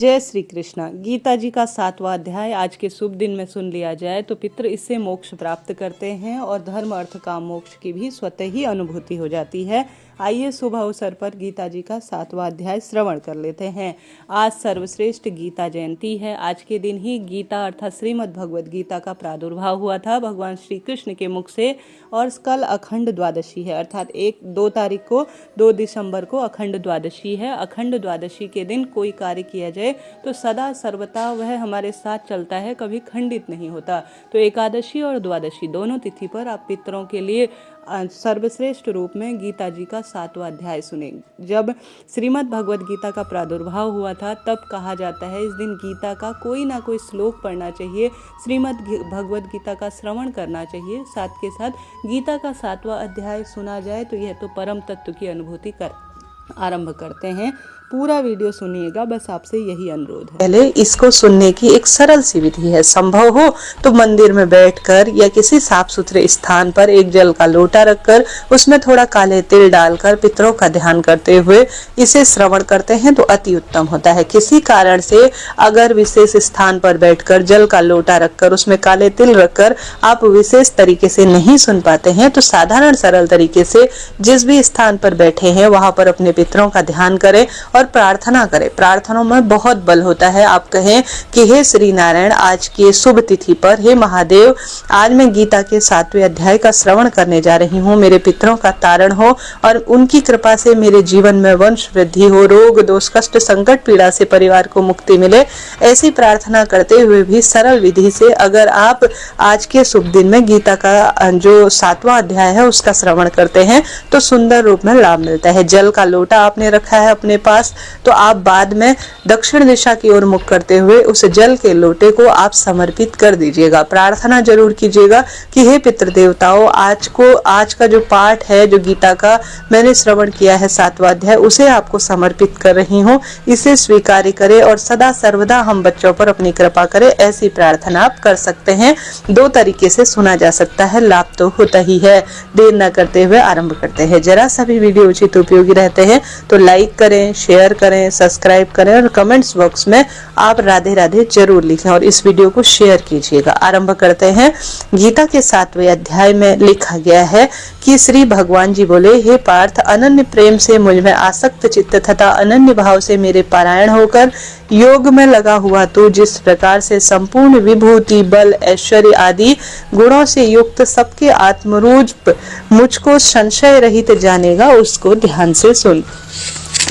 जय श्री कृष्ण। गीता जी का 7वां अध्याय आज के शुभ दिन में सुन लिया जाए तो पितृ इससे मोक्ष प्राप्त करते हैं और धर्म अर्थ काम मोक्ष की भी स्वतः ही अनुभूति हो जाती है। आइए शुभ अवसर पर गीता जी का 7वां अध्याय श्रवण कर लेते हैं। आज सर्वश्रेष्ठ गीता जयंती है। आज के दिन ही गीता अर्थात श्रीमद् भगवद गीता का प्रादुर्भाव हुआ था भगवान श्री कृष्ण के मुख से। और कल अखंड द्वादशी है अर्थात 2 दिसंबर को अखंड द्वादशी है। अखंड द्वादशी के दिन कोई कार्य किया जाए तो सदा सर्वथा वह हमारे साथ चलता है, कभी खंडित नहीं होता। तो एकादशी और द्वादशी दोनों तिथि पर आप पितरों के लिए सर्वश्रेष्ठ रूप में गीता जी का 7वां अध्याय सुने। जब श्रीमद् भगवद गीता का प्रादुर्भाव हुआ था तब कहा जाता है इस दिन गीता का कोई ना कोई श्लोक पढ़ना चाहिए, श्रीमद् भगवद गीता का श्रवण करना चाहिए, साथ के साथ गीता का 7वां अध्याय सुना जाए तो यह तो परम तत्व की अनुभूति कर आरंभ करते हैं। पूरा वीडियो सुनिएगा, बस आपसे यही अनुरोध है। पहले इसको सुनने की एक सरल सी विधि है। संभव हो तो मंदिर में बैठकर या किसी साफ सुथरे स्थान पर एक जल का लोटा रखकर उसमें थोड़ा काले तिल डालकर पितरों का ध्यान करते हुए इसे श्रवण करते हैं तो अति उत्तम होता है। किसी कारण से अगर विशेष स्थान पर बैठकर जल का लोटा रखकर उसमें काले तिल रखकर आप विशेष तरीके से नहीं सुन पाते हैं तो साधारण सरल तरीके से जिस भी स्थान पर बैठे हैं वहां पर अपने पितरों का ध्यान करें और प्रार्थना करें। प्रार्थनाओं में बहुत बल होता है। आप कहें कि हे श्री नारायण, आज की शुभ तिथि पर हे महादेव, आज मैं गीता के 7वें अध्याय का श्रवण करने जा रही हूँ। मेरे पितरों का तारण हो और उनकी कृपा से मेरे जीवन में वंश वृद्धि हो, रोग दोष कष्ट संकट पीड़ा से परिवार को मुक्ति मिले। ऐसी प्रार्थना करते हुए भी सरल विधि से अगर आप आज के शुभ दिन में गीता का जो 7वां अध्याय है उसका श्रवण करते हैं तो सुंदर रूप में लाभ मिलता है। जल का लोटा आपने रखा है अपने पास तो आप बाद में दक्षिण दिशा की ओर मुख करते हुए उस जल के लोटे को आप समर्पित कर दीजिएगा। प्रार्थना जरूर कीजिएगा कि हे पितृ देवताओं, आज का जो पाठ है, जो गीता का मैंने श्रवण किया है 7वां अध्याय, उसे आपको समर्पित कर रही हूँ, इसे स्वीकार करें और सदा सर्वदा हम बच्चों पर अपनी कृपा करें। ऐसी प्रार्थना आप कर सकते हैं। 2 तरीके से सुना जा सकता है, लाभ तो होता ही है। देर न करते हुए आरंभ करते हैं। जरा सभी वीडियो उचित उपयोगी रहते हैं तो लाइक करें, शेयर करें, सब्सक्राइब करें और कमेंट्स बॉक्स में आप राधे राधे जरूर लिखें और इस वीडियो को शेयर कीजिएगा। आरंभ करते हैं। गीता के 7वें अध्याय में लिखा गया है कि श्री भगवान जी बोले, हे पार्थ, अनन्य प्रेम से मुझ में आसक्त चित्त तथा अनन्य भाव से मेरे पारायण होकर योग में लगा हुआ तो जिस प्रकार से संपूर्ण विभूति बल ऐश्वर्य आदि गुणों से युक्त सबके आत्मरूप मुझको संशय रहित जानेगा, उसको ध्यान से सुन।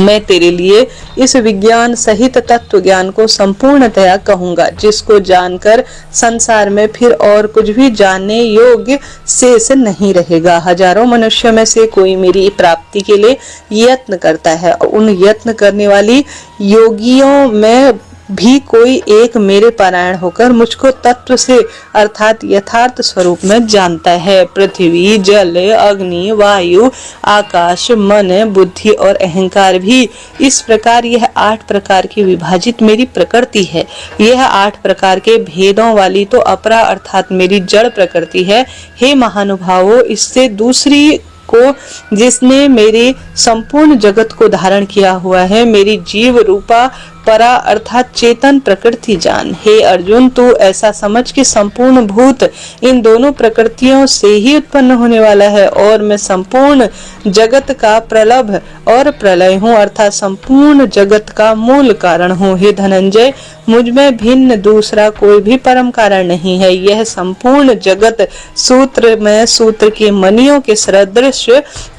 मैं तेरे लिए इस विज्ञान सहित तत्व ज्ञान को संपूर्णतया कहूंगा, जिसको जानकर संसार में फिर और कुछ भी जानने योग्य शेष नहीं रहेगा। हजारों मनुष्यों में से कोई मेरी प्राप्ति के लिए यत्न करता है और उन यत्न करने वाली योगियों में भी कोई एक मेरे पारायण होकर मुझको तत्व से अर्थात यथार्थ स्वरूप में जानता है। पृथ्वी, जल, अग्नि, वायु, आकाश, मन, बुद्धि और अहंकार भी इस प्रकार यह 8 प्रकार की विभाजित मेरी प्रकृति है। यह 8 प्रकार के भेदों वाली तो अपरा अर्थात मेरी जड़ प्रकृति है। हे महानुभावों, इससे दूसरी को जिसने मेरे संपूर्ण जगत को धारण किया हुआ है, मेरी जीव रूपा परा अर्थात चेतन प्रकृति जान। हे अर्जुन, तू ऐसा समझ कि संपूर्ण भूत इन दोनों प्रकृतियों से ही उत्पन्न होने वाला है और मैं संपूर्ण जगत का प्रलभ और प्रलय हूँ अर्थात संपूर्ण जगत का मूल कारण हूँ। हे धनंजय, मुझ में भिन्न दूसरा कोई भी परम कारण नहीं है। यह संपूर्ण जगत सूत्र में सूत्र के मणियों के सदृश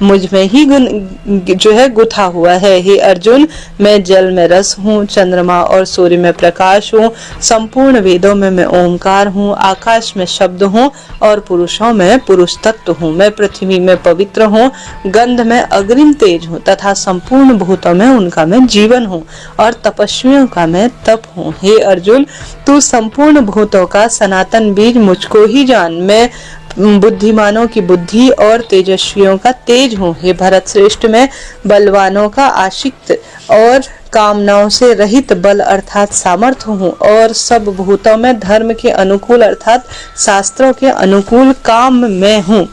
मुझ में ही जो है गुथा हुआ है। हे अर्जुन, मैं जल में रस हूँ, चंद्रमा और सूर्य में प्रकाश हूँ, संपूर्ण वेदों में मैं ओंकार हूँ, आकाश में शब्द हूँ और पुरुषों में पुरुष तत्व हूँ। मैं पृथ्वी में पवित्र हूँ, गंध में अग्रिम तेज हूँ तथा संपूर्ण भूतों में उनका मैं जीवन हूँ और तपस्वियों का मैं तप हूँ। हे अर्जुन, तू संपूर्ण भूतों का सनातन बीज मुझको ही जान। मैं बुद्धिमानों की बुद्धि और तेजस्वियों का तेज हूँ। हे भरत श्रेष्ठ, मैं बलवानों का आशिक्त और कामनाओं से रहित बल अर्थात सामर्थ्य हूँ और सब भूतों में धर्म के अनुकूल अर्थात शास्त्रों के अनुकूल काम में हूँ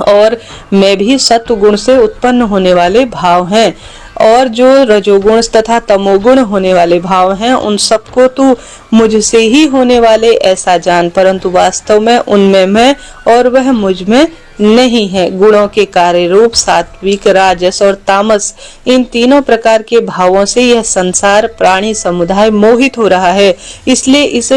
और मैं भी सत्व गुण से उत्पन्न होने वाले भाव हैं और जो रजोगुण तथा तमोगुण होने वाले भाव हैं उन सबको तू मुझसे ही होने वाले ऐसा जान, परंतु वास्तव में उनमें मैं और वह मुझ में नहीं है। गुणों के कार्य रूप सात्विक, राजस और तामस, इन तीनों प्रकार के भावों से यह संसार प्राणी समुदाय मोहित हो रहा है। इसलिए इस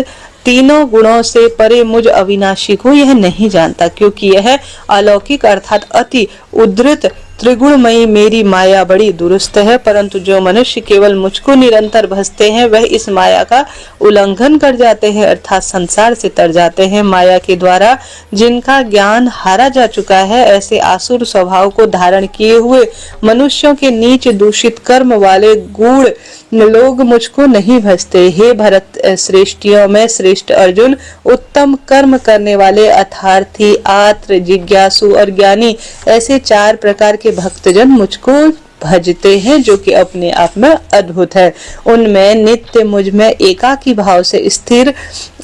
तीनों गुणों से परे मुझ अविनाशी को यह नहीं जानता, क्योंकि यह अलौकिक अर्थात अति उद्धृत त्रिगुणमयी मेरी माया बड़ी दुरुस्त है। परंतु जो मनुष्य केवल मुझको निरंतर भजते हैं वह इस माया का उल्लंघन कर जाते हैं अर्थात संसार से तर जाते हैं। माया के द्वारा जिनका ज्ञान हारा जा चुका है, ऐसे आसुर स्वभाव को धारण किए हुए मनुष्यों के नीच दूषित कर्म वाले गूढ़ लोग मुझको नहीं भजते। हे भरत श्रेष्ठियों में श्रेष्ठ अर्जुन, उत्तम कर्म करने वाले अर्थार्थी, आत्र, जिज्ञासु और ज्ञानी, ऐसे चार प्रकार के भक्तजन मुझको भजते हैं जो कि अपने आप में अद्भुत है। उनमें नित्य मुझ में एकाकी भाव से स्थिर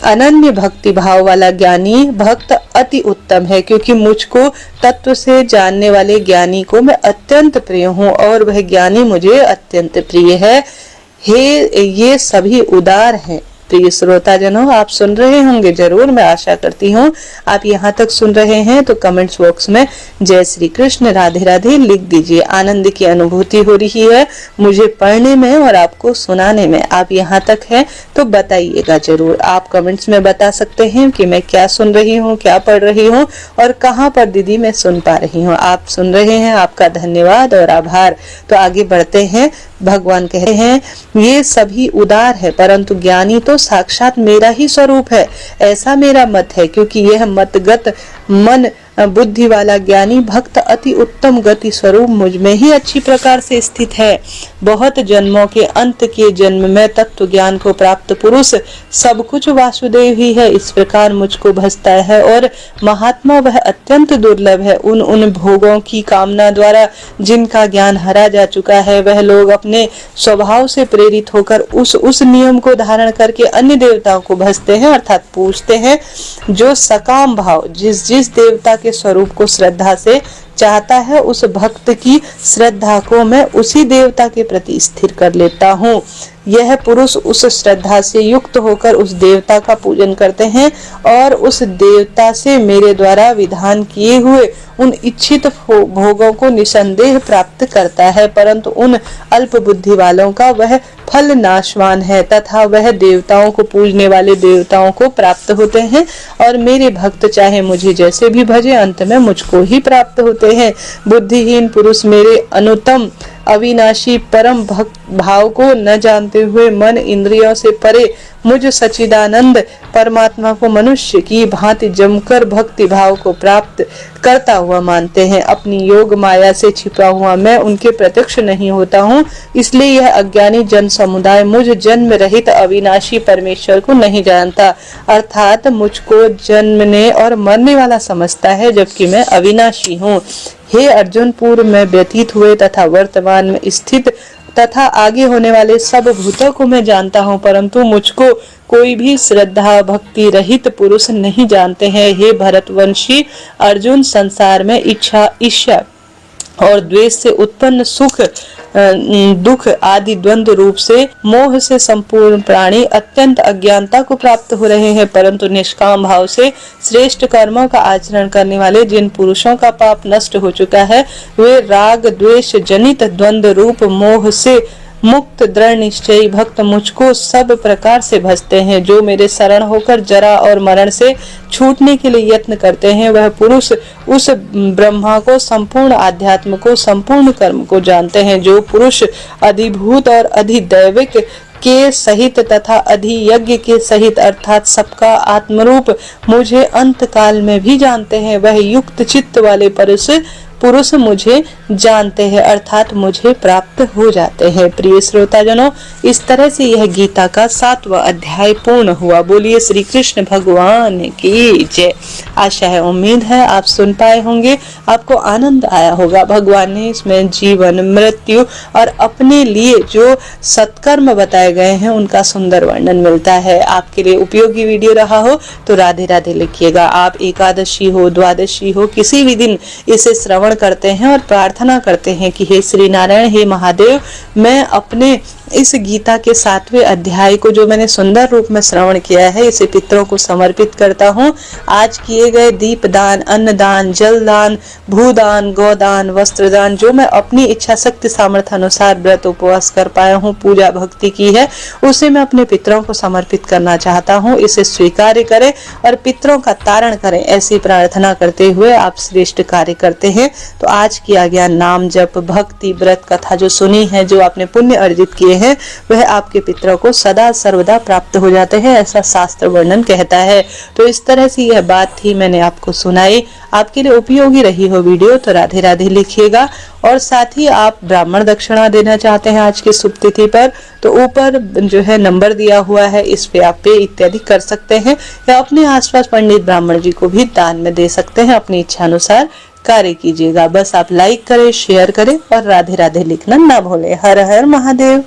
अनन्य भक्ति भाव वाला ज्ञानी भक्त अति उत्तम है, क्योंकि मुझको तत्व से जानने वाले ज्ञानी को मैं अत्यंत प्रिय हूँ और वह ज्ञानी मुझे अत्यंत प्रिय है। हे ये सभी उदार हैं। प्रिय श्रोताजनों, आप सुन रहे होंगे जरूर, मैं आशा करती हूँ आप यहाँ तक सुन रहे हैं तो कमेंट्स बॉक्स में जय श्री कृष्ण, राधे राधे लिख दीजिए। आनंद की अनुभूति हो रही है मुझे पढ़ने में और आपको सुनाने में। आप यहाँ तक है तो बताइएगा जरूर। आप कमेंट्स में बता सकते हैं कि मैं क्या सुन रही हूँ, क्या पढ़ रही हूँ और कहाँ पर दीदी मैं सुन पा रही हूँ। आप सुन रहे हैं, आपका धन्यवाद और आभार। तो आगे बढ़ते हैं। भगवान कहते हैं ये सभी उदार है, परंतु ज्ञानी तो साक्षात मेरा ही स्वरूप है, ऐसा मेरा मत है। क्योंकि यह मतगत मन बुद्धि वाला ज्ञानी भक्त अति उत्तम गति स्वरूप मुझ में ही अच्छी प्रकार से स्थित है। बहुत जन्मों के अंत के जन्म में तत्व ज्ञान को प्राप्त पुरुष सब कुछ वासुदेव ही है, इस प्रकार मुझको भजता है। और महात्मा वह अत्यंत दुर्लभ है। उन भोगों की कामना द्वारा जिनका ज्ञान हरा जा चुका है, वह लोग अपने स्वभाव से प्रेरित होकर उस नियम को धारण करके अन्य देवताओं को भजते हैं अर्थात पूजते हैं। जो सकाम भाव जिस देवता के स्वरूप को श्रद्धा से चाहता है, उस भक्त की श्रद्धा को मैं उसी देवता के प्रति स्थिर कर लेता हूँ। यह पुरुष उस श्रद्धा से युक्त होकर उस देवता का पूजन करते हैं और उस देवता से मेरे द्वारा विधान किए हुए उन इच्छित भोगों को निसंदेह प्राप्त करता है। परंतु उन अल्प बुद्धि वालों का वह फल नाशवान है तथा वह देवताओं को पूजने वाले देवताओं को प्राप्त होते हैं और मेरे भक्त चाहे मुझे जैसे भी भजे अंत में मुझको ही प्राप्त होते हैं। बुद्धिहीन पुरुष मेरे अनुत्तम अविनाशी परम भक्त भाव को न जानते हुए मन इंद्रियों से परे मुझ सच्चिदानंद परमात्मा को मनुष्य की भांति जमकर भक्ति भाव को प्राप्त करता हुआ मानते हैं। अपनी योग माया से छिपा हुआ मैं उनके प्रत्यक्ष नहीं होता हूँ, इसलिए यह अज्ञानी जन समुदाय मुझ जन्म रहित अविनाशी परमेश्वर को नहीं जानता अर्थात मुझको जन्मने और मरने वाला समझता है, जबकि मैं अविनाशी हूँ। हे अर्जुन, पूर्व में व्यतीत हुए तथा वर्तमान में स्थित तथा आगे होने वाले सब भूतों को मैं जानता हूँ, परंतु मुझको कोई भी श्रद्धा भक्ति रहित पुरुष नहीं जानते हैं। हे भरतवंशी अर्जुन, संसार में इच्छा, ईर्ष्या और द्वेष से उत्पन्न सुख दुख आदि द्वंद्व रूप से मोह से संपूर्ण प्राणी अत्यंत अज्ञानता को प्राप्त हो रहे हैं, परंतु निष्काम भाव से श्रेष्ठ कर्मों का आचरण करने वाले जिन पुरुषों का पाप नष्ट हो चुका है, वे राग द्वेष जनित द्वंद्व रूप मोह से मुक्त दृढ़ निश्चयी भक्त मुझको सब प्रकार से भजते हैं। जो मेरे शरण होकर जरा और मरण से छूटने के लिए यत्न करते हैं, वह पुरुष उस ब्रह्मा को, संपूर्ण आध्यात्म को, संपूर्ण कर्म को जानते हैं। जो पुरुष अधिभूत और अधिदैविक के सहित तथा अधियज्ञ के सहित अर्थात सबका आत्मरूप मुझे अंत काल में भी जानते हैं, वह युक्त चित्त वाले पुरुष मुझे जानते हैं अर्थात मुझे प्राप्त हो जाते हैं। प्रिय श्रोताजनों, इस तरह से यह गीता का 7वां अध्याय पूर्ण हुआ। बोलिए श्री कृष्ण भगवान की जय। आशा है, उम्मीद है आप सुन पाए होंगे, आपको आनंद आया होगा। भगवान ने इसमें जीवन, मृत्यु और अपने लिए जो सत्कर्म बताए गए हैं उनका सुंदर वर्णन मिलता है। आपके लिए उपयोगी वीडियो रहा हो तो राधे राधे लिखिएगा। आप एकादशी हो, द्वादशी हो, किसी भी दिन इसे श्रवण श्रवण करते हैं और प्रार्थना करते हैं कि हे श्री नारायण, हे महादेव, मैं अपने इस गीता के 7वें अध्याय को जो मैंने सुंदर रूप में श्रवण किया है, इसे पितरों को समर्पित करता हूँ। आज किए गए दीप दान, अन्न दान, जल दान, भूदान, गोदान, वस्त्र दान, जो मैं अपनी इच्छा शक्ति सामर्थ्य अनुसार व्रत उपवास कर पाया हूँ, पूजा भक्ति की है, उसे मैं अपने पितरों को समर्पित करना चाहता हूँ। इसे स्वीकार करें और पितरों का तारण करें, ऐसी प्रार्थना करते हुए आप श्रेष्ठ कार्य करते हैं। तो आज किया गया नाम जप, भक्ति, व्रत कथा जो सुनी है, जो आपने पुण्य अर्जित किए हैं, वह आपके पितरों को सदा सर्वदा प्राप्त हो जाते हैं, ऐसा शास्त्र वर्णन कहता है। तो इस तरह से यह बात थी, मैंने आपको सुनाई। आपके लिए उपयोगी रही हो वीडियो तो राधे राधे लिखिएगा। और साथ ही आप ब्राह्मण दक्षिणा देना चाहते हैं आज की शुभ तिथि पर, तो ऊपर जो है नंबर दिया हुआ है, इस पे आप पे इत्यादि कर सकते हैं, या अपने आसपास पंडित ब्राह्मण जी को भी दान में दे सकते हैं। अपनी इच्छा अनुसार कार्य कीजिएगा। बस आप लाइक करें, शेयर करें और राधे राधे लिखना ना भूलें। हर हर महादेव।